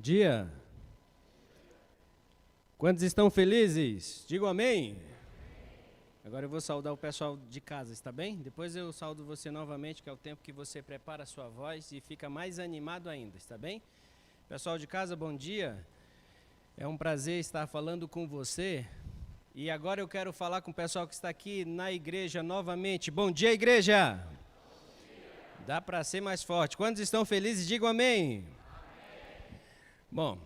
dia. Quantos estão felizes? Digam amém. Agora eu vou saudar o pessoal de casa, está bem? Depois eu saúdo você novamente, que é o tempo que você prepara a sua voz e fica mais animado ainda, está bem? Pessoal de casa, bom dia. É um prazer estar falando com você. E agora eu quero falar com o pessoal que está aqui na igreja novamente. Bom dia, igreja! Bom dia. Dá para ser mais forte. Quantos estão felizes? Digam amém. Bom,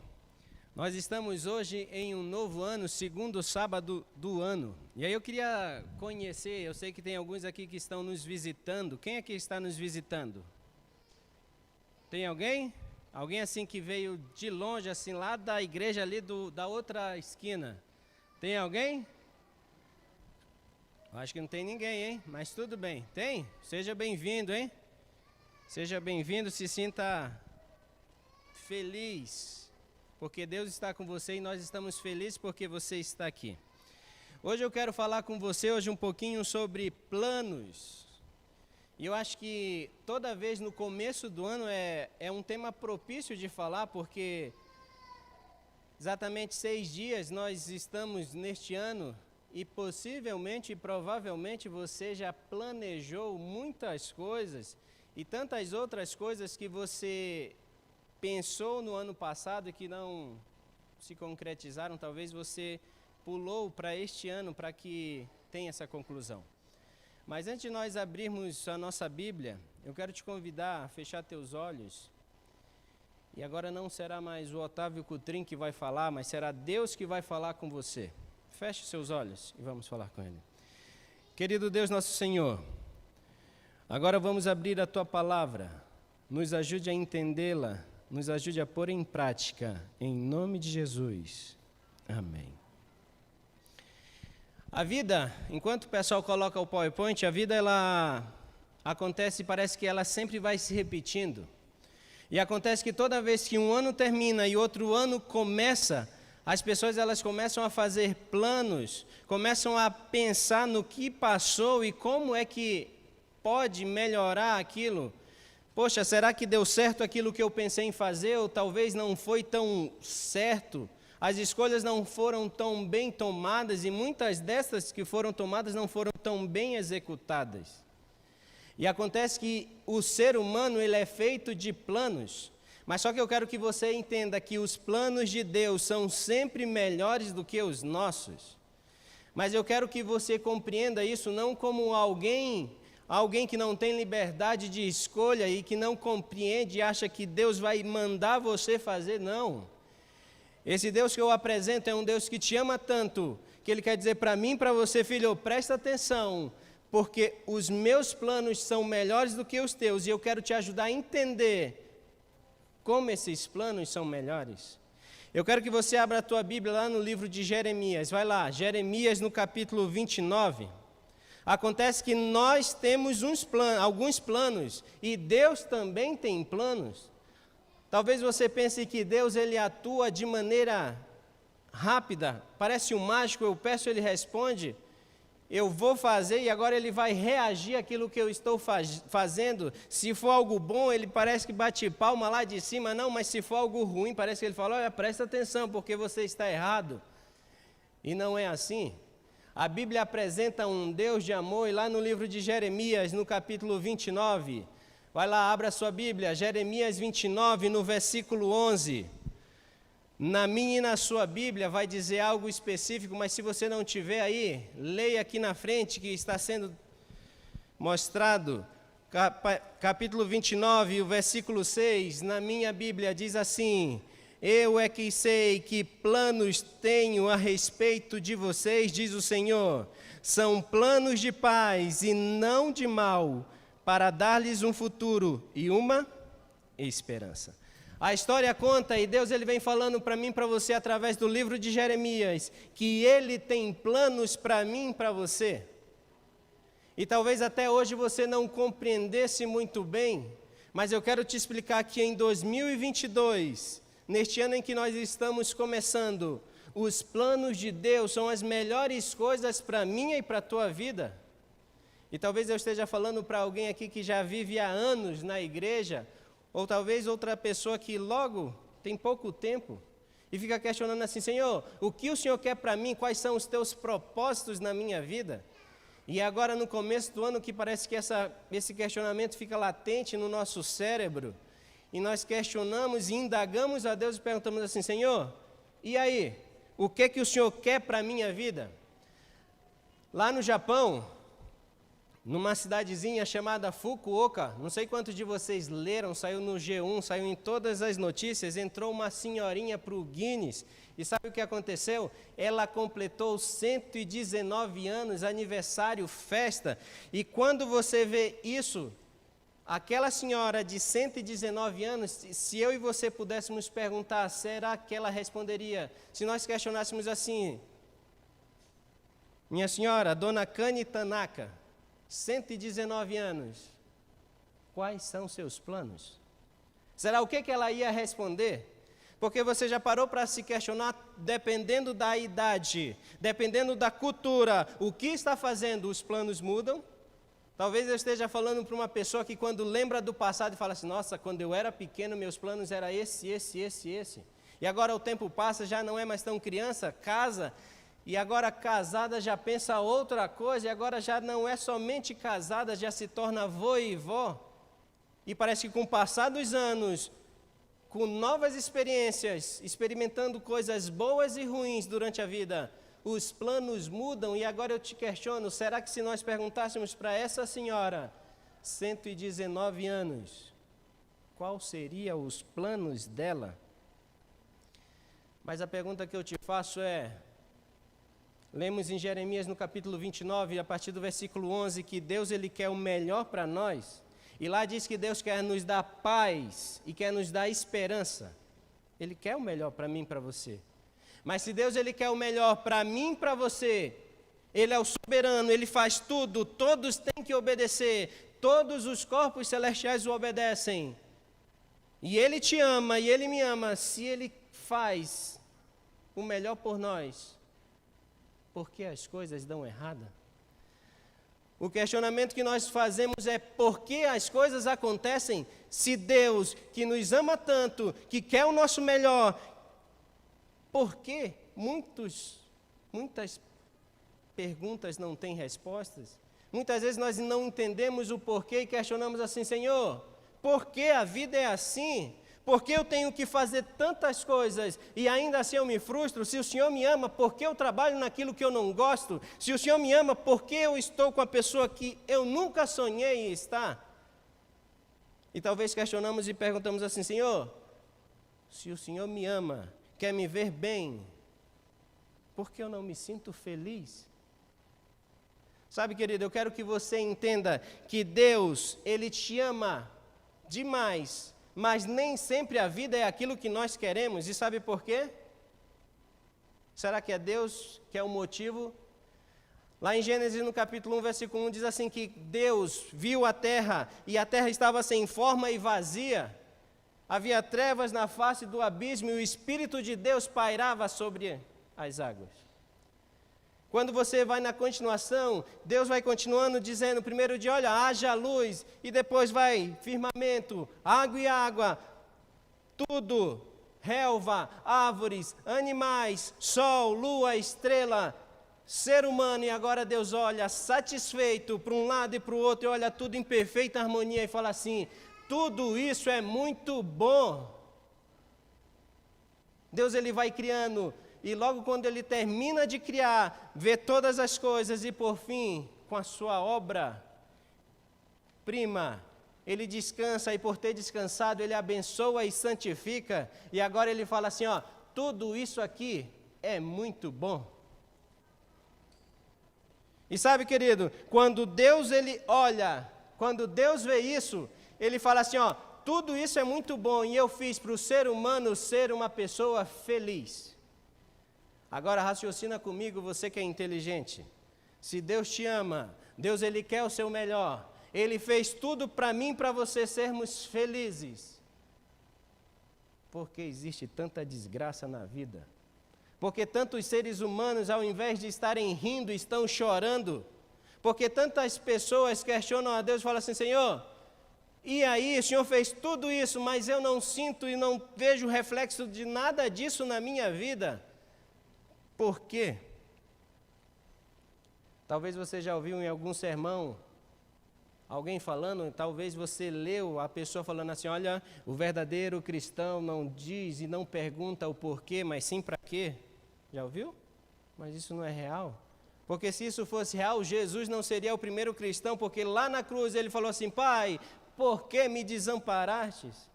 nós estamos hoje em um novo ano, segundo sábado do ano. E aí eu queria conhecer, eu sei que tem alguns aqui que estão nos visitando. Quem aqui está nos visitando? Tem alguém? Alguém assim que veio de longe, assim, lá da igreja ali da outra esquina. Tem alguém? Acho que não tem ninguém, hein? Mas tudo bem. Tem? Seja bem-vindo, hein? Seja bem-vindo, se sinta feliz, porque Deus está com você e nós estamos felizes porque você está aqui. Hoje eu quero falar com você um pouquinho sobre planos. E eu acho que toda vez no começo do ano é um tema propício de falar, porque exatamente 6 dias nós estamos neste ano e possivelmente e provavelmente você já planejou muitas coisas e tantas outras coisas que você pensou no ano passado e que não se concretizaram, talvez você pulou para este ano para que tenha essa conclusão. Mas antes de nós abrirmos a nossa Bíblia, eu quero te convidar a fechar teus olhos. E agora não será mais o Otávio Cutrim que vai falar, mas será Deus que vai falar com você. Feche seus olhos e vamos falar com Ele. Querido Deus, nosso Senhor, agora vamos abrir a Tua Palavra. Nos ajude a entendê-la. Nos ajude a pôr em prática, em nome de Jesus. Amém. A vida, enquanto o pessoal coloca o PowerPoint, a vida ela acontece, parece que ela sempre vai se repetindo. E acontece que toda vez que um ano termina e outro ano começa, as pessoas elas começam a fazer planos, começam a pensar no que passou e como é que pode melhorar aquilo. Poxa, será que deu certo aquilo que eu pensei em fazer ou talvez não foi tão certo? As escolhas não foram tão bem tomadas e muitas dessas que foram tomadas não foram tão bem executadas. E acontece que o ser humano ele é feito de planos, mas só que eu quero que você entenda que os planos de Deus são sempre melhores do que os nossos. Mas eu quero que você compreenda isso não como alguém que não tem liberdade de escolha e que não compreende e acha que Deus vai mandar você fazer, não. Esse Deus que eu apresento é um Deus que te ama tanto, que Ele quer dizer para mim e para você, filho, presta atenção, porque os meus planos são melhores do que os teus e eu quero te ajudar a entender como esses planos são melhores. Eu quero que você abra a tua Bíblia lá no livro de Jeremias, vai lá, Jeremias no capítulo 29. Acontece que nós temos alguns planos e Deus também tem planos. Talvez você pense que Deus ele atua de maneira rápida, parece um mágico, eu peço, ele responde, eu vou fazer e agora ele vai reagir àquilo que eu estou fazendo. Se for algo bom, ele parece que bate palma lá de cima, não, mas se for algo ruim, parece que ele fala, olha, presta atenção, porque você está errado. E não é assim. A Bíblia apresenta um Deus de amor e lá no livro de Jeremias, no capítulo 29, vai lá, abra a sua Bíblia, Jeremias 29, no versículo 11. Na minha e na sua Bíblia vai dizer algo específico, mas se você não tiver aí, leia aqui na frente que está sendo mostrado. Capítulo 29, o versículo 6, na minha Bíblia diz assim: eu é que sei que planos tenho a respeito de vocês, diz o Senhor, são planos de paz e não de mal, para dar-lhes um futuro e uma esperança. A história conta, e Deus ele vem falando para mim e para você através do livro de Jeremias, que Ele tem planos para mim e para você. E talvez até hoje você não compreendesse muito bem, mas eu quero te explicar que em 2022, neste ano em que nós estamos começando, os planos de Deus são as melhores coisas para a minha e para a tua vida. E talvez eu esteja falando para alguém aqui que já vive há anos na igreja, ou talvez outra pessoa que logo tem pouco tempo, e fica questionando assim, Senhor, o que o Senhor quer para mim? Quais são os teus propósitos na minha vida? E agora no começo do ano que parece que esse questionamento fica latente no nosso cérebro, e nós questionamos e indagamos a Deus e perguntamos assim, Senhor, e aí? O que o Senhor quer para a minha vida? Lá no Japão, numa cidadezinha chamada Fukuoka, não sei quantos de vocês leram, saiu no G1, saiu em todas as notícias, entrou uma senhorinha para o Guinness, e sabe o que aconteceu? Ela completou 119 anos, aniversário, festa, e quando você vê isso, aquela senhora de 119 anos, se eu e você pudéssemos perguntar, será que ela responderia? Se nós questionássemos assim, minha senhora, dona Kani Tanaka, 119 anos, quais são seus planos? Será o que ela ia responder? Porque você já parou para se questionar, dependendo da idade, dependendo da cultura, o que está fazendo, os planos mudam? Talvez eu esteja falando para uma pessoa que quando lembra do passado e fala assim, nossa, quando eu era pequeno, meus planos eram esse. E agora o tempo passa, já não é mais tão criança, casa, e agora casada já pensa outra coisa, e agora já não é somente casada, já se torna avô e vó. E parece que com o passar dos anos, com novas experiências, experimentando coisas boas e ruins durante a vida, os planos mudam. E agora eu te questiono, será que se nós perguntássemos para essa senhora, 119 anos, qual seriam os planos dela? Mas a pergunta que eu te faço é, lemos em Jeremias no capítulo 29, a partir do versículo 11, que Deus ele quer o melhor para nós. E lá diz que Deus quer nos dar paz e quer nos dar esperança. Ele quer o melhor para mim e para você. Mas se Deus ele quer o melhor para mim e para você, Ele é o soberano, Ele faz tudo, todos têm que obedecer, todos os corpos celestiais o obedecem. E Ele te ama e Ele me ama, se Ele faz o melhor por nós, por que as coisas dão errada? O questionamento que nós fazemos é por que as coisas acontecem se Deus, que nos ama tanto, que quer o nosso melhor, por que muitas perguntas não têm respostas? Muitas vezes nós não entendemos o porquê e questionamos assim, Senhor, por que a vida é assim? Por que eu tenho que fazer tantas coisas e ainda assim eu me frustro? Se o Senhor me ama, por que eu trabalho naquilo que eu não gosto? Se o Senhor me ama, por que eu estou com a pessoa que eu nunca sonhei em estar? E talvez questionamos e perguntamos assim, Senhor, se o Senhor me ama, quer me ver bem, por que eu não me sinto feliz? Sabe, querido, eu quero que você entenda que Deus, Ele te ama demais, mas nem sempre a vida é aquilo que nós queremos. E sabe por quê? Será que é Deus que é o motivo? Lá em Gênesis, no capítulo 1, versículo 1, diz assim que Deus viu a terra, e a terra estava sem forma e vazia. Havia trevas na face do abismo, e o Espírito de Deus pairava sobre as águas. Quando você vai na continuação, Deus vai continuando dizendo, primeiro de olha, haja luz, e depois vai firmamento, água e água, tudo, relva, árvores, animais, sol, lua, estrela, ser humano, e agora Deus olha satisfeito para um lado e para o outro, e olha tudo em perfeita harmonia e fala assim, tudo isso é muito bom. Deus ele vai criando, e logo quando Ele termina de criar, vê todas as coisas e por fim, com a sua obra-prima, Ele descansa e por ter descansado, Ele abençoa e santifica. E agora Ele fala assim, ó, tudo isso aqui é muito bom. E sabe, querido, quando Deus Ele olha, quando Deus vê isso, Ele fala assim, ó, tudo isso é muito bom e eu fiz para o ser humano ser uma pessoa feliz. Agora raciocina comigo, você que é inteligente. Se Deus te ama, Deus Ele quer o seu melhor, Ele fez tudo para mim e para você sermos felizes. Por que existe tanta desgraça na vida? Porque tantos seres humanos, ao invés de estarem rindo, estão chorando? Porque tantas pessoas questionam a Deus e falam assim, Senhor, E aí, o Senhor fez tudo isso, mas eu não sinto e não vejo reflexo de nada disso na minha vida. Por quê? Talvez você já ouviu em algum sermão alguém falando, talvez você leu a pessoa falando assim, olha, o verdadeiro cristão não diz e não pergunta o porquê, mas sim para quê. Já ouviu? Mas isso não é real. Porque se isso fosse real, Jesus não seria o primeiro cristão, porque lá na cruz ele falou assim, Pai, por que me desamparastes?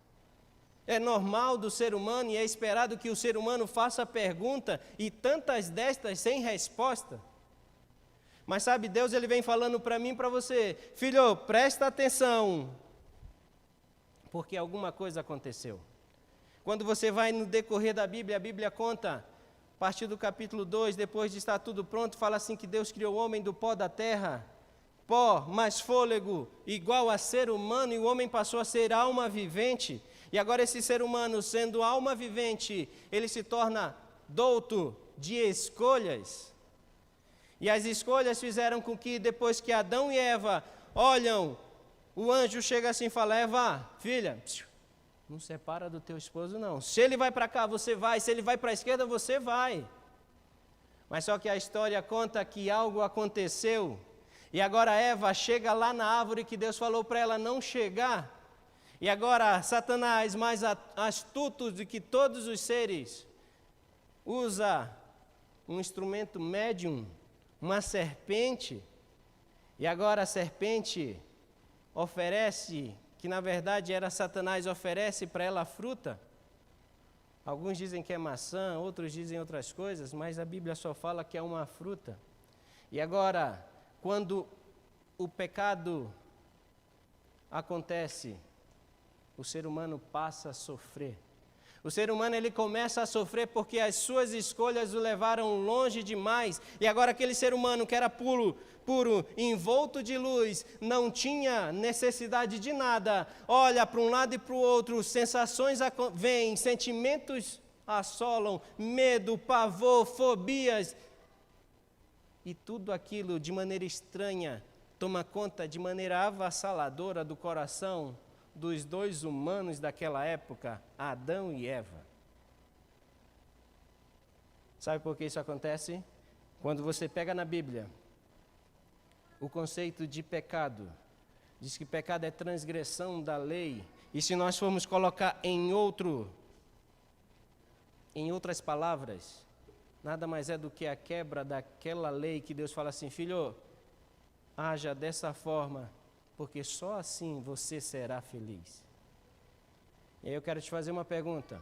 É normal do ser humano e é esperado que o ser humano faça pergunta e tantas destas sem resposta. Mas sabe, Deus ele vem falando para mim e para você, filho, presta atenção, porque alguma coisa aconteceu. Quando você vai no decorrer da Bíblia, a Bíblia conta, a partir do capítulo 2, depois de estar tudo pronto, fala assim que Deus criou o homem do pó da terra, pó mais fôlego, igual a ser humano, e o homem passou a ser alma vivente. E agora esse ser humano, sendo alma vivente, ele se torna douto de escolhas. E as escolhas fizeram com que depois que Adão e Eva olham, o anjo chega assim e fala, Eva, filha, não separa do teu esposo não. Se ele vai para cá, você vai. Se ele vai para a esquerda, você vai. Mas só que a história conta que algo aconteceu. E agora Eva chega lá na árvore que Deus falou para ela não chegar. E agora Satanás, mais astuto do que todos os seres, usa um instrumento médium, uma serpente, e agora a serpente oferece, que na verdade era Satanás, oferece para ela a fruta. Alguns dizem que é maçã, outros dizem outras coisas, mas a Bíblia só fala que é uma fruta. E agora, quando o pecado acontece, o ser humano passa a sofrer. O ser humano ele começa a sofrer porque as suas escolhas o levaram longe demais. E agora aquele ser humano que era puro, envolto de luz, não tinha necessidade de nada. Olha para um lado e para o outro, sensações vêm, sentimentos assolam, medo, pavor, fobias. E tudo aquilo de maneira estranha toma conta de maneira avassaladora do coração dos dois humanos daquela época, Adão e Eva. Sabe por que isso acontece? Quando você pega na Bíblia o conceito de pecado, diz que pecado é transgressão da lei, e se nós formos colocar em outras palavras, nada mais é do que a quebra daquela lei que Deus fala assim, filho, haja dessa forma, porque só assim você será feliz. E aí eu quero te fazer uma pergunta.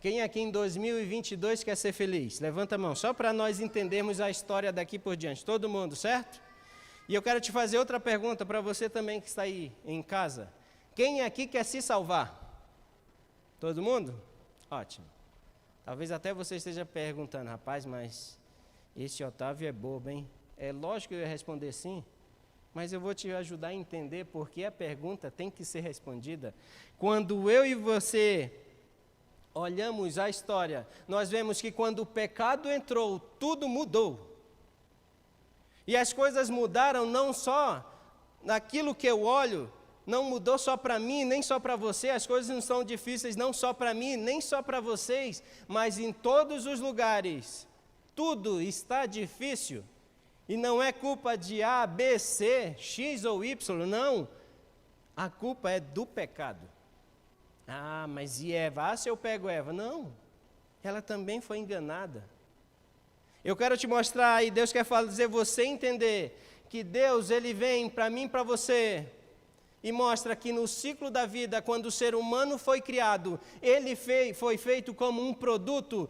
Quem aqui em 2022 quer ser feliz? Levanta a mão, só para nós entendermos a história daqui por diante. Todo mundo, certo? E eu quero te fazer outra pergunta para você também que está aí em casa. Quem aqui quer se salvar? Todo mundo? Ótimo. Talvez até você esteja perguntando, rapaz, mas esse Otávio é bobo, hein? É lógico que eu ia responder sim. Mas eu vou te ajudar a entender porque a pergunta tem que ser respondida. Quando eu e você olhamos a história, nós vemos que quando o pecado entrou, tudo mudou. E as coisas mudaram não só naquilo que eu olho, não mudou só para mim, nem só para você, as coisas não são difíceis não só para mim, nem só para vocês, mas em todos os lugares, tudo está difícil. E não é culpa de A, B, C, X ou Y, não. A culpa é do pecado. Ah, mas e Eva? Ah, se eu pego Eva? Não. Ela também foi enganada. Eu quero te mostrar, e Deus quer fazer você entender, que Deus, Ele vem para mim e para você, e mostra que no ciclo da vida, quando o ser humano foi criado, ele foi feito como um produto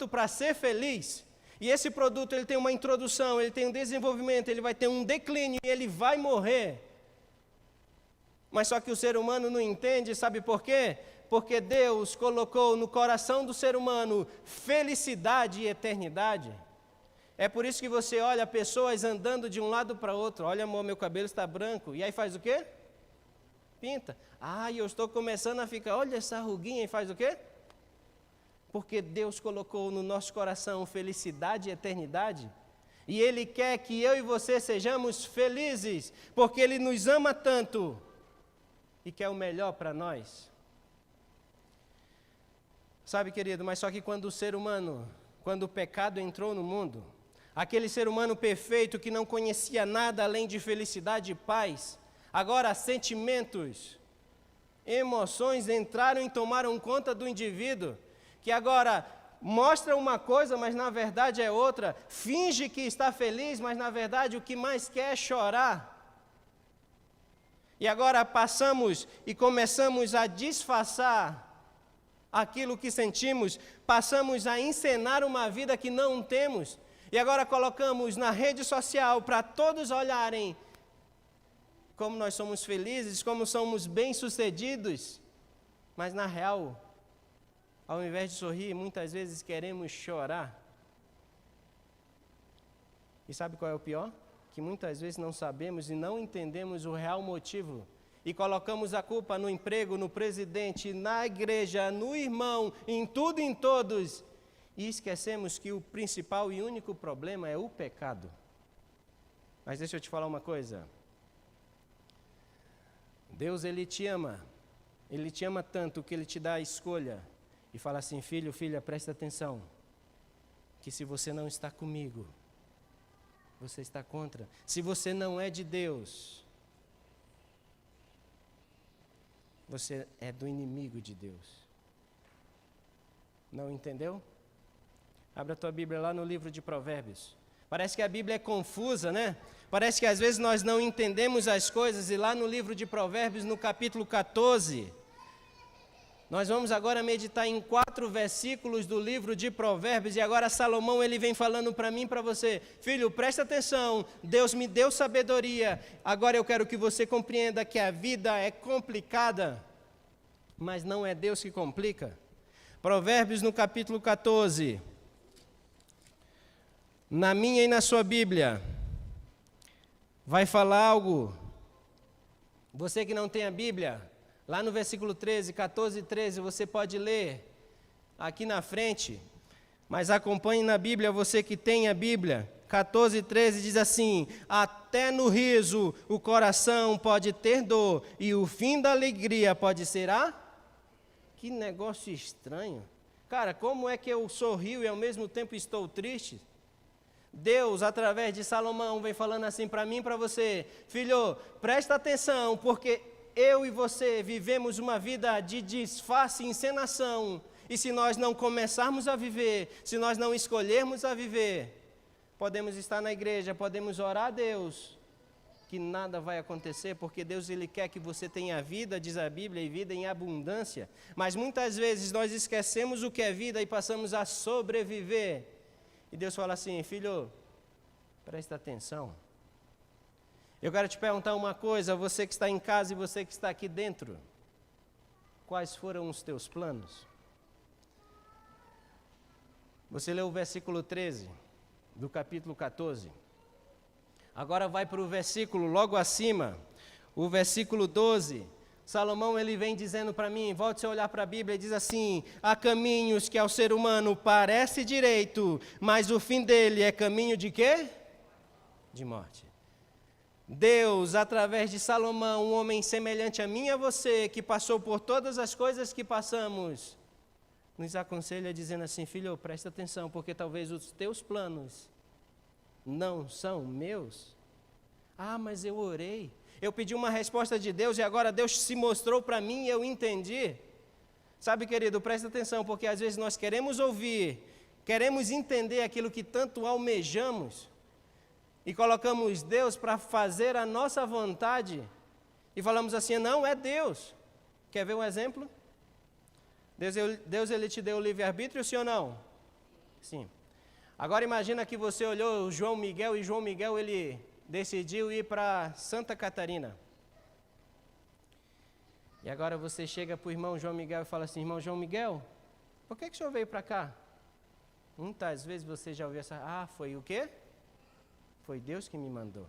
para ser feliz. E esse produto ele tem uma introdução, ele tem um desenvolvimento, ele vai ter um declínio e ele vai morrer. Mas só que o ser humano não entende, sabe por quê? Porque Deus colocou no coração do ser humano felicidade e eternidade. É por isso que você olha pessoas andando de um lado para outro. Olha, amor, meu cabelo está branco. E aí faz o quê? Pinta. Ah, eu estou começando a ficar, olha essa ruguinha, e faz o quê? Porque Deus colocou no nosso coração felicidade e eternidade. E Ele quer que eu e você sejamos felizes, porque Ele nos ama tanto, e quer o melhor para nós. Sabe, querido, mas só que quando o pecado entrou no mundo, aquele ser humano perfeito que não conhecia nada além de felicidade e paz, agora sentimentos, emoções entraram e tomaram conta do indivíduo, que agora mostra uma coisa, mas na verdade é outra, finge que está feliz, mas na verdade o que mais quer é chorar. E agora passamos e começamos a disfarçar aquilo que sentimos, passamos a encenar uma vida que não temos, e agora colocamos na rede social para todos olharem como nós somos felizes, como somos bem-sucedidos, mas na real, ao invés de sorrir, muitas vezes queremos chorar. E sabe qual é o pior? Que muitas vezes não sabemos e não entendemos o real motivo e colocamos a culpa no emprego, no presidente, na igreja, no irmão, em tudo e em todos, e esquecemos que o principal e único problema é o pecado. Mas deixa eu te falar uma coisa. Deus, Ele te ama tanto que Ele te dá a escolha e fala assim: filho, filha, presta atenção, que se você não está comigo, você está contra. Se você não é de Deus, você é do inimigo de Deus. Não entendeu? Abra a tua Bíblia lá no livro de Provérbios. Parece que a Bíblia é confusa, né? Parece que às vezes nós não entendemos as coisas, e lá no livro de Provérbios, no capítulo 14, nós vamos agora meditar em 4 versículos do livro de Provérbios, e agora Salomão, ele vem falando para mim e para você: filho, presta atenção, Deus me deu sabedoria, agora eu quero que você compreenda que a vida é complicada, mas não é Deus que complica. Provérbios no capítulo 14, na minha e na sua Bíblia, vai falar algo. Você que não tem a Bíblia, lá no versículo 13, 14 e 13, você pode ler aqui na frente, mas acompanhe na Bíblia, você que tem a Bíblia. 14 e 13 diz assim: até no riso o coração pode ter dor, e o fim da alegria pode ser Que negócio estranho. Cara, como é que eu sorrio e ao mesmo tempo estou triste? Deus, através de Salomão, vem falando assim para mim e para você: filho, presta atenção, porque eu e você vivemos uma vida de disfarce e encenação, e se nós não começarmos a viver, se nós não escolhermos a viver, podemos estar na igreja, podemos orar a Deus, que nada vai acontecer, porque Deus, Ele quer que você tenha vida, diz a Bíblia, e vida em abundância, mas muitas vezes nós esquecemos o que é vida e passamos a sobreviver. E Deus fala assim: filho, presta atenção. Eu quero te perguntar uma coisa, você que está em casa e você que está aqui dentro, quais foram os teus planos? Você leu o versículo 13 do capítulo 14. Agora vai para o versículo logo acima, o versículo 12. Salomão, ele vem dizendo para mim, volte a olhar para a Bíblia e diz assim: há caminhos que ao ser humano parece direito, mas o fim dele é caminho de quê? De morte. Deus, através de Salomão, um homem semelhante a mim e a você, que passou por todas as coisas que passamos, nos aconselha dizendo assim: filho, presta atenção, porque talvez os teus planos não são meus. Ah, mas eu orei, eu pedi uma resposta de Deus e agora Deus se mostrou para mim e eu entendi. Sabe, querido, presta atenção, porque às vezes nós queremos ouvir, queremos entender aquilo que tanto almejamos e colocamos Deus para fazer a nossa vontade e falamos assim: não, é Deus. Quer ver um exemplo? Deus ele te deu o livre-arbítrio, sim ou não? Sim. Agora imagina que você olhou o João Miguel e João Miguel ele decidiu ir para Santa Catarina. E agora você chega para o irmão João Miguel e fala assim: irmão João Miguel, por que o senhor veio para cá? Muitas vezes você já ouviu essa: foi o quê? Foi Deus que me mandou.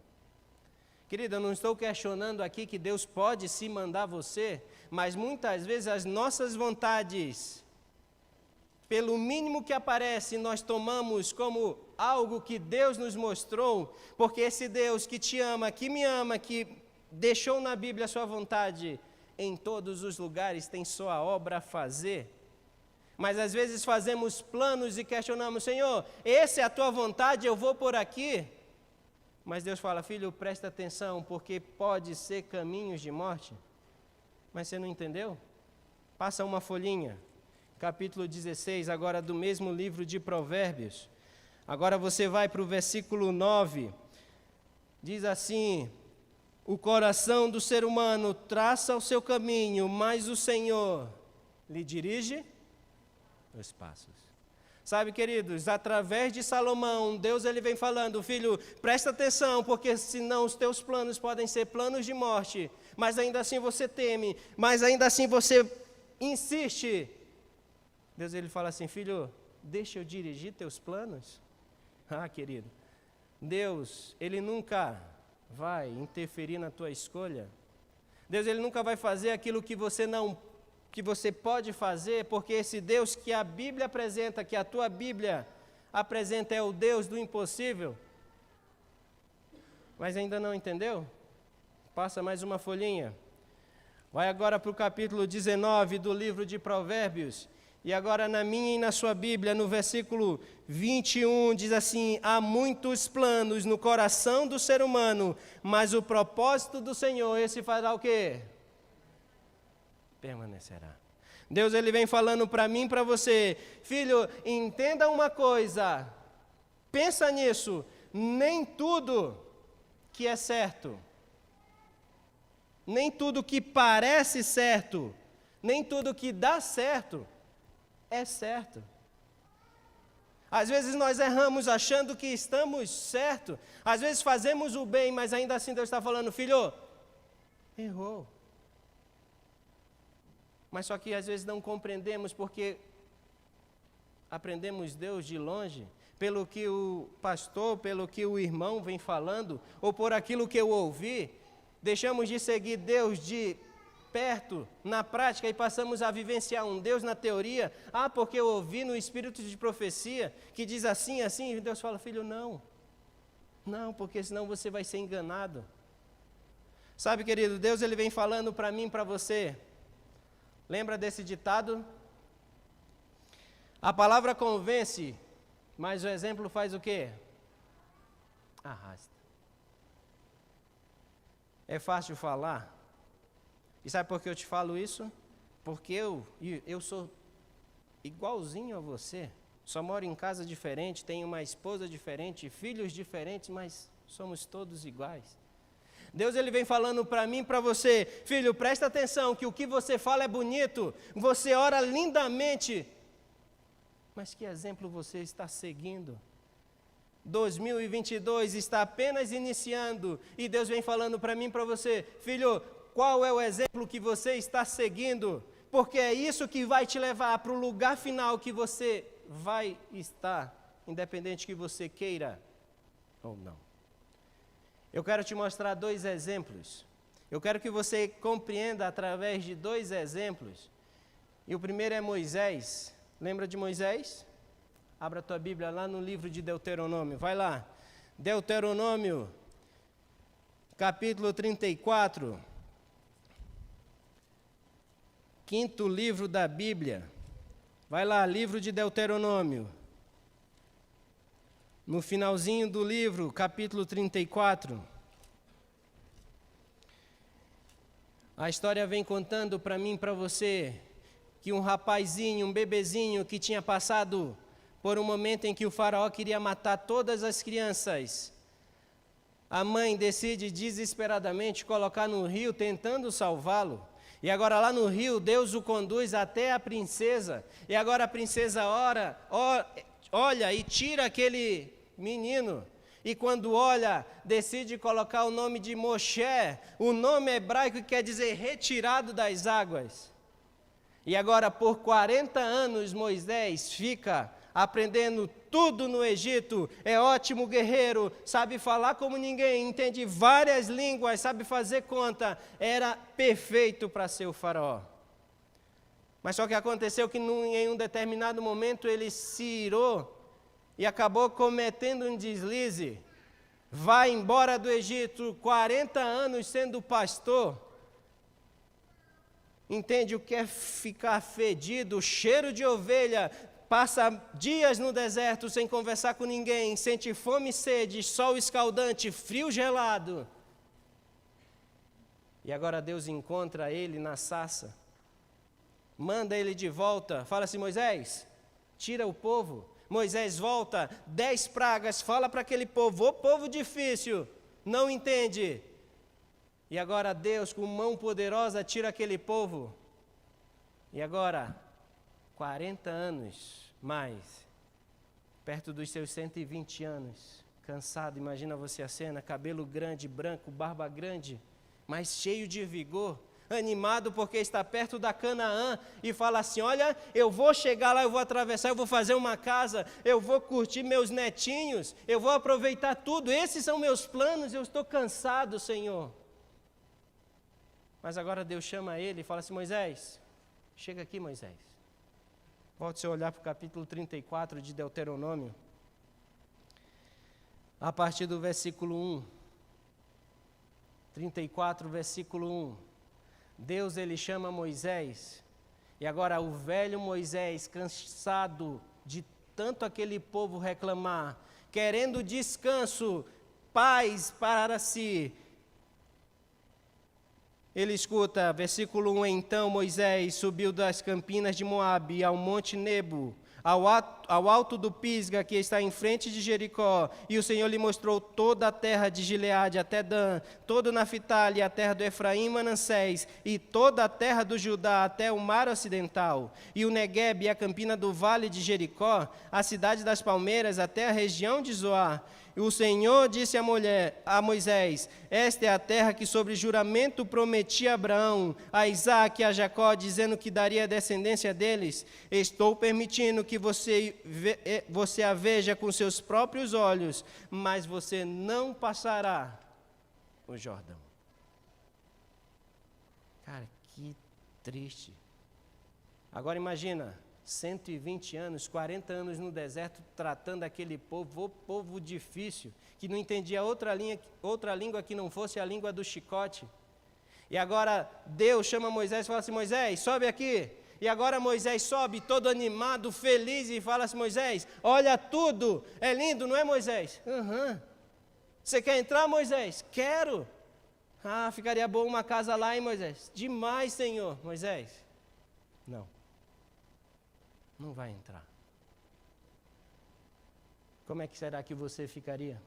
Querida, eu não estou questionando aqui que Deus pode sim mandar você, mas muitas vezes as nossas vontades, pelo mínimo que aparece, nós tomamos como algo que Deus nos mostrou, porque esse Deus que te ama, que me ama, que deixou na Bíblia a sua vontade, em todos os lugares tem sua obra a fazer. Mas às vezes fazemos planos e questionamos, Senhor, essa é a tua vontade, eu vou por aqui. Mas Deus fala, filho, presta atenção, porque pode ser caminhos de morte. Mas você não entendeu? Passa uma folhinha, capítulo 16, agora do mesmo livro de Provérbios. Agora você vai para o versículo 9, diz assim, o coração do ser humano traça o seu caminho, mas o Senhor lhe dirige os passos. Sabe, queridos, através de Salomão, Deus ele vem falando, filho, presta atenção, porque senão os teus planos podem ser planos de morte, mas ainda assim você teme, mas ainda assim você insiste. Deus ele fala assim, filho, deixa eu dirigir teus planos. Ah, querido, Deus, ele nunca vai interferir na tua escolha. Deus, ele nunca vai fazer aquilo que você pode fazer, porque esse Deus que a Bíblia apresenta, que a tua Bíblia apresenta, é o Deus do impossível. Mas ainda não entendeu? Passa mais uma folhinha. Vai agora para o capítulo 19 do livro de Provérbios. E agora na minha e na sua Bíblia, no versículo 21, diz assim, há muitos planos no coração do ser humano, mas o propósito do Senhor, esse fará o quê? Permanecerá. Deus ele vem falando para mim e para você, filho, entenda uma coisa, pensa nisso, nem tudo que é certo, nem tudo que parece certo, nem tudo que dá certo, é certo. Às vezes nós erramos achando que estamos certos, às vezes fazemos o bem, mas ainda assim Deus está falando, filho, errou. Mas só que às vezes não compreendemos porque aprendemos Deus de longe, pelo que o pastor, pelo que o irmão vem falando, ou por aquilo que eu ouvi, deixamos de seguir Deus de perto, na prática, e passamos a vivenciar um Deus na teoria, porque eu ouvi no espírito de profecia, que diz assim, assim, e Deus fala, filho, não, porque senão você vai ser enganado. Sabe, querido, Deus ele vem falando para mim e para você, lembra desse ditado? A palavra convence, mas o exemplo faz o quê? Arrasta. É fácil falar. E sabe por que eu te falo isso? Porque eu sou igualzinho a você. Só moro em casa diferente, tenho uma esposa diferente, filhos diferentes, mas somos todos iguais. Deus ele vem falando para mim e para você, filho, presta atenção que o que você fala é bonito, você ora lindamente, mas que exemplo você está seguindo? 2022 está apenas iniciando e Deus vem falando para mim e para você, filho, qual é o exemplo que você está seguindo? Porque é isso que vai te levar para o lugar final que você vai estar, independente que você queira ou não. Eu quero te mostrar 2 exemplos. Eu quero que você compreenda através de 2 exemplos. E o primeiro é Moisés. Lembra de Moisés? Abra a tua Bíblia lá no livro de Deuteronômio. Vai lá. Deuteronômio, capítulo 34. 5º livro da Bíblia. Vai lá, livro de Deuteronômio. No finalzinho do livro, capítulo 34. A história vem contando para mim e para você que um rapazinho, um bebezinho que tinha passado por um momento em que o faraó queria matar todas as crianças, a mãe decide desesperadamente colocar no rio tentando salvá-lo. E agora lá no rio, Deus o conduz até a princesa. E agora a princesa olha e tira aquele menino. E quando olha, decide colocar o nome de Moshe, o nome hebraico que quer dizer retirado das águas. E agora por 40 anos Moisés fica aprendendo tudo no Egito, é ótimo guerreiro, sabe falar como ninguém, entende várias línguas, sabe fazer conta, era perfeito para ser o faraó. Mas só que aconteceu que em um determinado momento ele se irou e acabou cometendo um deslize, vai embora do Egito, 40 anos sendo pastor, entende o que é ficar fedido, cheiro de ovelha, passa dias no deserto sem conversar com ninguém, sente fome e sede, sol escaldante, frio gelado. E agora Deus encontra ele na sarça, manda ele de volta, fala assim: Moisés, tira o povo. Moisés volta, 10 pragas, fala para aquele povo, ô povo difícil, não entende. E agora Deus, com mão poderosa, tira aquele povo. E agora, 40 anos mais, perto dos seus 120 anos, cansado, imagina você a cena, cabelo grande, branco, barba grande, mas cheio de vigor, animado porque está perto da Canaã, e fala assim: olha, eu vou chegar lá, eu vou atravessar, eu vou fazer uma casa, eu vou curtir meus netinhos, eu vou aproveitar tudo, esses são meus planos, eu estou cansado, Senhor. Mas agora Deus chama ele e fala assim: Moisés, chega aqui, Moisés. Volte seu olhar para o capítulo 34 de Deuteronômio, a partir do versículo 1. 34, versículo 1. Deus, ele chama Moisés, e agora o velho Moisés, cansado de tanto aquele povo reclamar, querendo descanso, paz para si, ele escuta, versículo 1, então Moisés subiu das campinas de Moabe ao monte Nebo, ao alto do Pisga, que está em frente de Jericó, e o Senhor lhe mostrou toda a terra de Gileade até Dan, todo o Naftali, a terra do Efraim e Manassés, e toda a terra do Judá até o mar ocidental, e o Neguebe e a campina do vale de Jericó, a cidade das palmeiras até a região de Zoar. E o Senhor disse a Moisés: esta é a terra que sobre juramento prometi a Abraão, a Isaque e a Jacó, dizendo que daria descendência deles. Estou permitindo que você a veja com seus próprios olhos, mas você não passará o Jordão. Cara, que triste. Agora imagina, 120 anos, 40 anos no deserto, tratando aquele povo, o povo difícil, que não entendia outra língua que não fosse a língua do chicote. E agora Deus chama Moisés e fala assim: Moisés, sobe aqui. E agora Moisés sobe todo animado, feliz, e fala assim: Moisés, olha tudo, é lindo, não é, Moisés? Uhum. Você quer entrar, Moisés? Quero. Ah, ficaria bom uma casa lá, hein, Moisés? Demais, Senhor. Moisés, não vai entrar. Como é que será que você ficaria?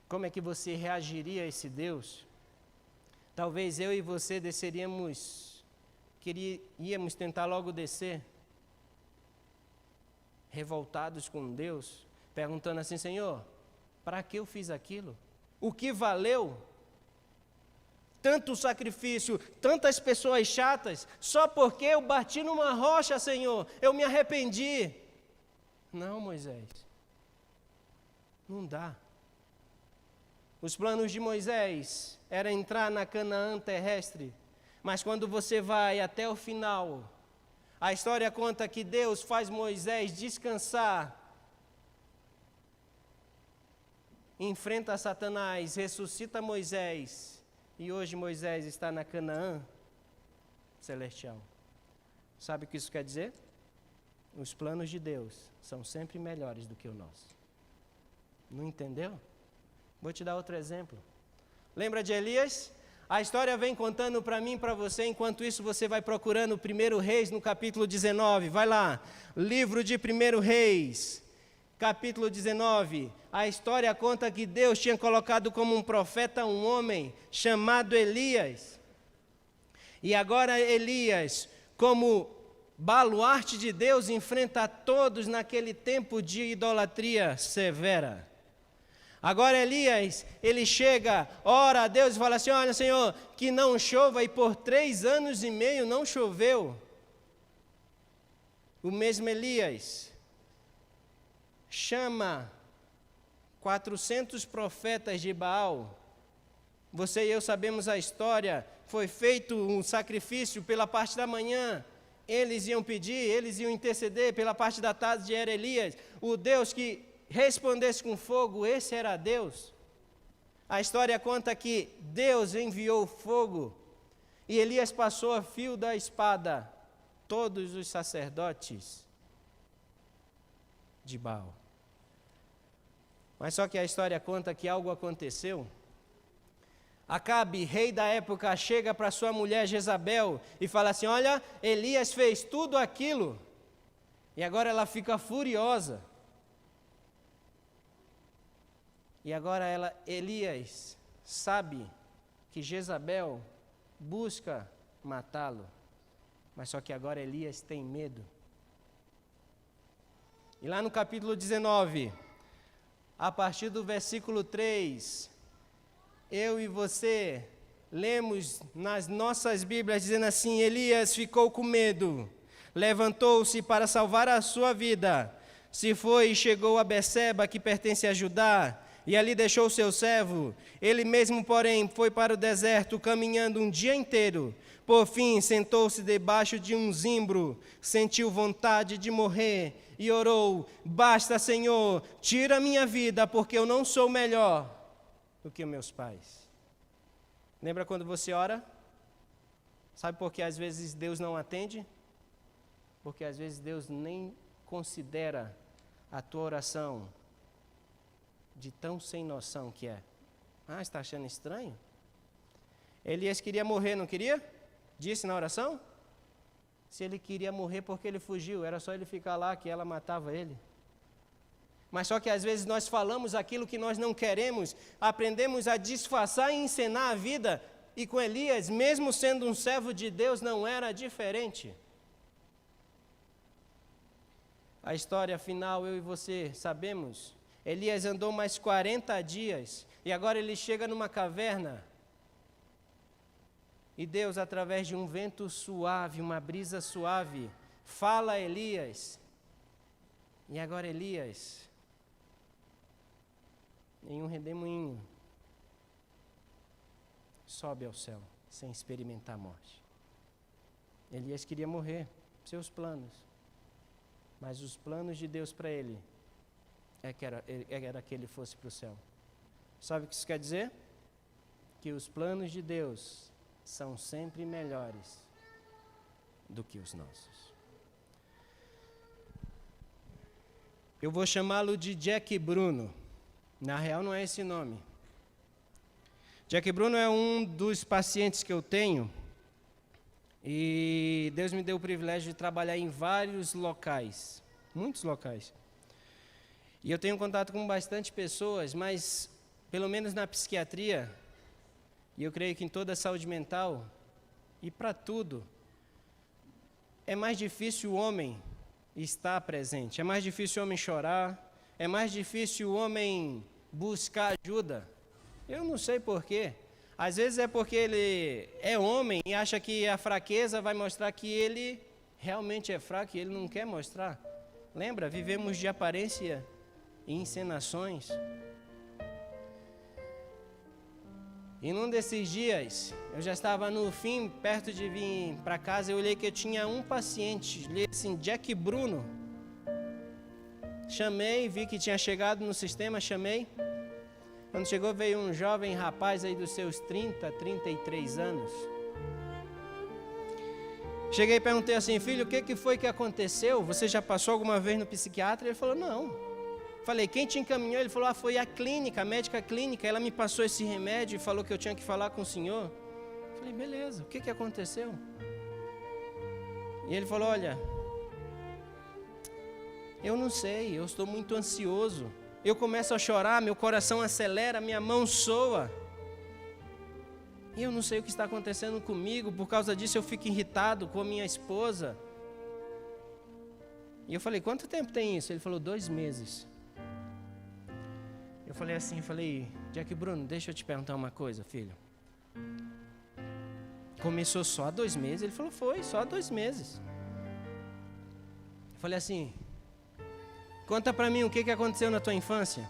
Como é que você reagiria a esse Deus? Talvez eu e você íamos tentar logo descer, revoltados com Deus, perguntando assim: Senhor, para que eu fiz aquilo? O que valeu? Tanto sacrifício, tantas pessoas chatas, só porque eu bati numa rocha, Senhor, eu me arrependi. Não, Moisés, não dá. Os planos de Moisés era entrar na Canaã terrestre, mas quando você vai até o final, a história conta que Deus faz Moisés descansar, enfrenta Satanás, ressuscita Moisés, e hoje Moisés está na Canaã celestial. Sabe o que isso quer dizer? Os planos de Deus são sempre melhores do que o nosso. Não entendeu? Vou te dar outro exemplo. Lembra de Elias? A história vem contando para mim e para você, enquanto isso você vai procurando 1 Reis no capítulo 19. Vai lá, livro de 1 Reis, capítulo 19. A história conta que Deus tinha colocado como um profeta um homem chamado Elias. E agora Elias, como baluarte de Deus, enfrenta a todos naquele tempo de idolatria severa. Agora Elias, ele chega, ora a Deus e fala assim: olha, Senhor, que não chova, e por 3 anos e meio não choveu. O mesmo Elias chama 400 profetas de Baal. Você e eu sabemos a história, foi feito um sacrifício pela parte da manhã, eles iam pedir, eles iam interceder, pela parte da tarde era Elias, o Deus que respondesse com fogo, esse era Deus. A história conta que Deus enviou fogo E Elias passou a fio da espada todos os sacerdotes de Baal. Mas só que a história conta que algo aconteceu. Acabe, rei da época, chega para sua mulher Jezabel e fala assim: olha, Elias fez tudo aquilo. E agora ela fica furiosa. E agora Elias sabe que Jezabel busca matá-lo. Mas só que agora Elias tem medo. E lá no capítulo 19, a partir do versículo 3, eu e você lemos nas nossas Bíblias dizendo assim: Elias ficou com medo, levantou-se para salvar a sua vida, se foi e chegou a Berseba, que pertence a Judá, e ali deixou seu servo. Ele mesmo, porém, foi para o deserto, caminhando um dia inteiro. Por fim, sentou-se debaixo de um zimbro, sentiu vontade de morrer e orou: basta, Senhor, tira a minha vida, porque eu não sou melhor do que meus pais. Lembra quando você ora? Sabe por que às vezes Deus não atende? Porque às vezes Deus nem considera a tua oração, de tão sem noção que é. Ah, está achando estranho? Elias queria morrer, não queria? Disse na oração? Se ele queria morrer, porque ele fugiu? Era só ele ficar lá que ela matava ele. Mas só que às vezes nós falamos aquilo que nós não queremos, aprendemos a disfarçar e encenar a vida, e com Elias, mesmo sendo um servo de Deus, não era diferente. A história final, eu e você sabemos. Elias andou mais 40 dias, e agora ele chega numa caverna, e Deus, através de um vento suave, uma brisa suave, fala a Elias. E agora Elias, em um redemoinho, sobe ao céu, sem experimentar a morte. Elias queria morrer, seus planos. Mas os planos de Deus para ele era que ele fosse para o céu. Sabe o que isso quer dizer? Que os planos de Deus são sempre melhores do que os nossos. Eu vou chamá-lo de Jack Bruno. Na real não é esse nome. Jack Bruno é um dos pacientes que eu tenho, e Deus me deu o privilégio de trabalhar em vários locais, muitos locais. E eu tenho contato com bastante pessoas, mas pelo menos na psiquiatria, e eu creio que em toda a saúde mental, e para tudo, é mais difícil o homem estar presente, é mais difícil o homem chorar, é mais difícil o homem buscar ajuda. Eu não sei porquê. Às vezes é porque ele é homem e acha que a fraqueza vai mostrar que ele realmente é fraco e ele não quer mostrar. Lembra? Vivemos de aparência e encenações. E num desses dias, eu já estava no fim, perto de vir para casa, eu olhei que eu tinha um paciente, li assim, Jack Bruno. Chamei, vi que tinha chegado no sistema, chamei. Quando chegou, veio um jovem rapaz aí dos seus 30, 33 anos. Cheguei e perguntei assim: filho, o que foi que aconteceu? Você já passou alguma vez no psiquiatra? Ele falou: não. Falei: quem te encaminhou? Ele falou: foi a clínica, a médica clínica. Ela me passou esse remédio e falou que eu tinha que falar com o senhor. Falei: beleza, o que aconteceu? E ele falou: olha, eu não sei, eu estou muito ansioso. Eu começo a chorar, meu coração acelera, minha mão soa. E eu não sei o que está acontecendo comigo, por causa disso eu fico irritado com a minha esposa. E eu falei: quanto tempo tem isso? Ele falou: 2 meses. Eu falei assim, Jack Bruno, deixa eu te perguntar uma coisa, filho. Começou só há 2 meses? Ele falou: foi, só há 2 meses. Eu falei assim: conta para mim o que aconteceu na tua infância.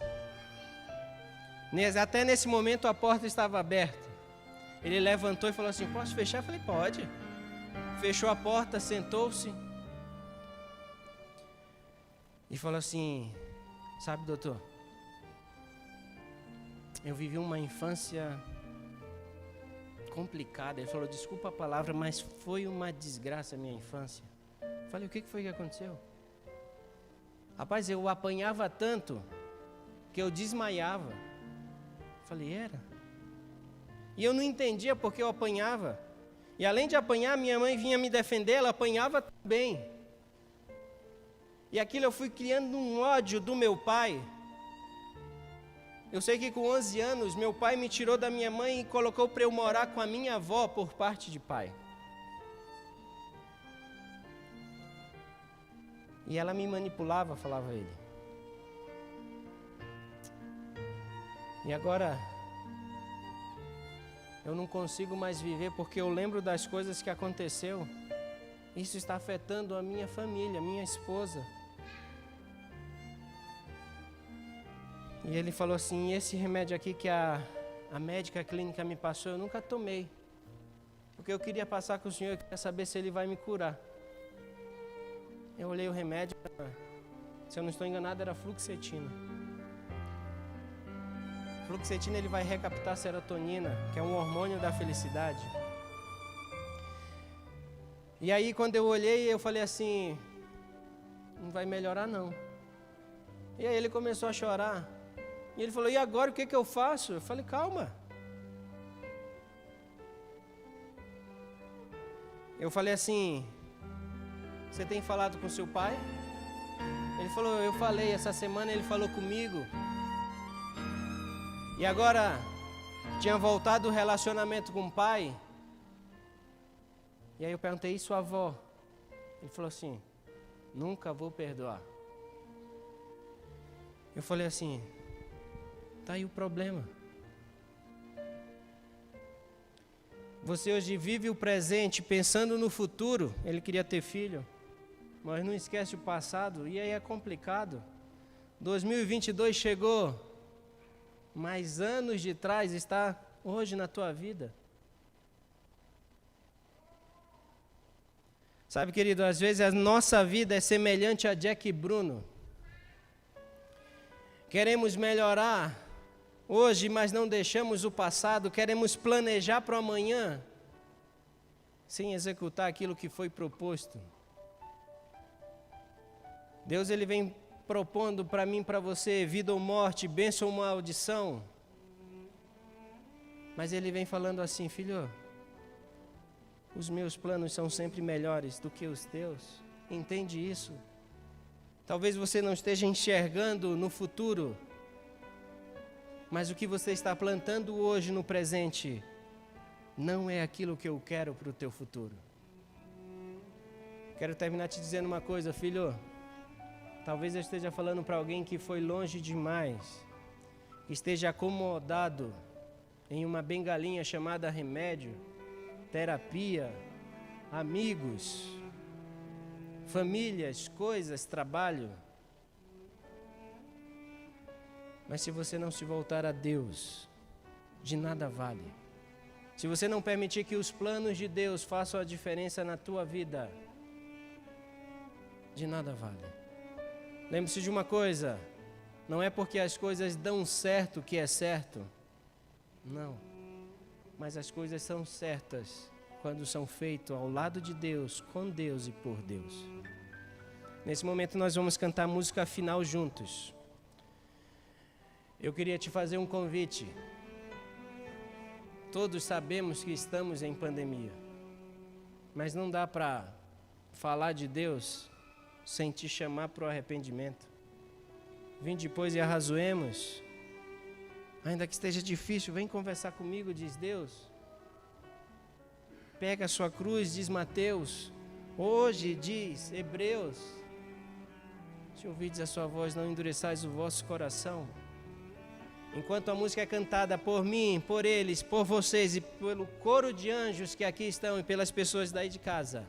Até nesse momento a porta estava aberta. Ele levantou e falou assim: posso fechar? Eu falei: pode. Fechou a porta, sentou-se e falou assim: sabe, doutor, eu vivi uma infância complicada. Ele falou, desculpa a palavra, mas foi uma desgraça a minha infância. Eu falei, o que foi que aconteceu? Rapaz, eu apanhava tanto que eu desmaiava. Eu falei, era? E eu não entendia porque eu apanhava. E além de apanhar, minha mãe vinha me defender, ela apanhava também. E aquilo eu fui criando um ódio do meu pai. Eu sei que com 11 anos, meu pai me tirou da minha mãe e colocou para eu morar com a minha avó por parte de pai. E ela me manipulava, falava ele. E agora, eu não consigo mais viver porque eu lembro das coisas que aconteceu. Isso está afetando a minha família, a minha esposa. E ele falou assim, esse remédio aqui que a médica clínica me passou, eu nunca tomei. Porque eu queria passar com o senhor, eu queria saber se ele vai me curar. Eu olhei o remédio, se eu não estou enganado, era fluoxetina. Fluoxetina ele vai recaptar a serotonina, que é um hormônio da felicidade. E aí quando eu olhei, eu falei assim, não vai melhorar não. E aí ele começou a chorar. E ele falou, e agora o que eu faço? Eu falei, calma. Eu falei assim, você tem falado com seu pai? Ele falou, eu falei, essa semana ele falou comigo. E agora, tinha voltado o relacionamento com o pai. E aí eu perguntei, e sua avó? Ele falou assim, nunca vou perdoar. Eu falei assim, tá aí o problema. Você hoje vive o presente pensando no futuro. Ele queria ter filho, mas não esquece o passado. E aí é complicado. 2022 chegou, mas anos de trás está hoje na tua vida. Sabe, querido, às vezes a nossa vida é semelhante a Jack e Bruno. Queremos melhorar hoje, mas não deixamos o passado. Queremos planejar para o amanhã, sem executar aquilo que foi proposto. Deus ele vem propondo para mim, para você, vida ou morte, bênção ou maldição. Mas ele vem falando assim, filho, os meus planos são sempre melhores do que os teus. Entende isso? Talvez você não esteja enxergando no futuro, mas o que você está plantando hoje no presente não é aquilo que eu quero para o teu futuro. Quero terminar te dizendo uma coisa, filho. Talvez eu esteja falando para alguém que foi longe demais, que esteja acomodado em uma bengalinha chamada remédio, terapia, amigos, famílias, coisas, trabalho. Mas se você não se voltar a Deus, de nada vale. Se você não permitir que os planos de Deus façam a diferença na tua vida, de nada vale. Lembre-se de uma coisa, não é porque as coisas dão certo que é certo. Não. Mas as coisas são certas quando são feitas ao lado de Deus, com Deus e por Deus. Nesse momento nós vamos cantar a música final juntos. Eu queria te fazer um convite. Todos sabemos que estamos em pandemia, mas não dá para falar de Deus sem te chamar para o arrependimento. Vinde, pois, e arrazoemos. Ainda que esteja difícil, vem conversar comigo, diz Deus. Pega a sua cruz, diz Mateus. Hoje, diz Hebreus. Se ouvides a sua voz, não endureçais o vosso coração. Enquanto a música é cantada por mim, por eles, por vocês e pelo coro de anjos que aqui estão e pelas pessoas daí de casa,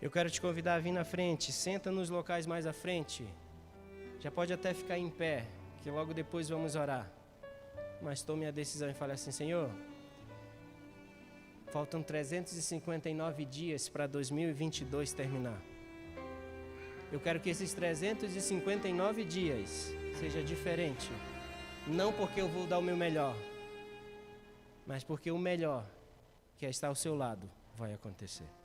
eu quero te convidar a vir na frente. Senta nos locais mais à frente. Já pode até ficar em pé, que logo depois vamos orar. Mas tome a decisão e fale assim, Senhor, faltam 359 dias para 2022 terminar. Eu quero que esses 359 dias seja diferente. Não porque eu vou dar o meu melhor, mas porque o melhor, que é estar ao seu lado, vai acontecer.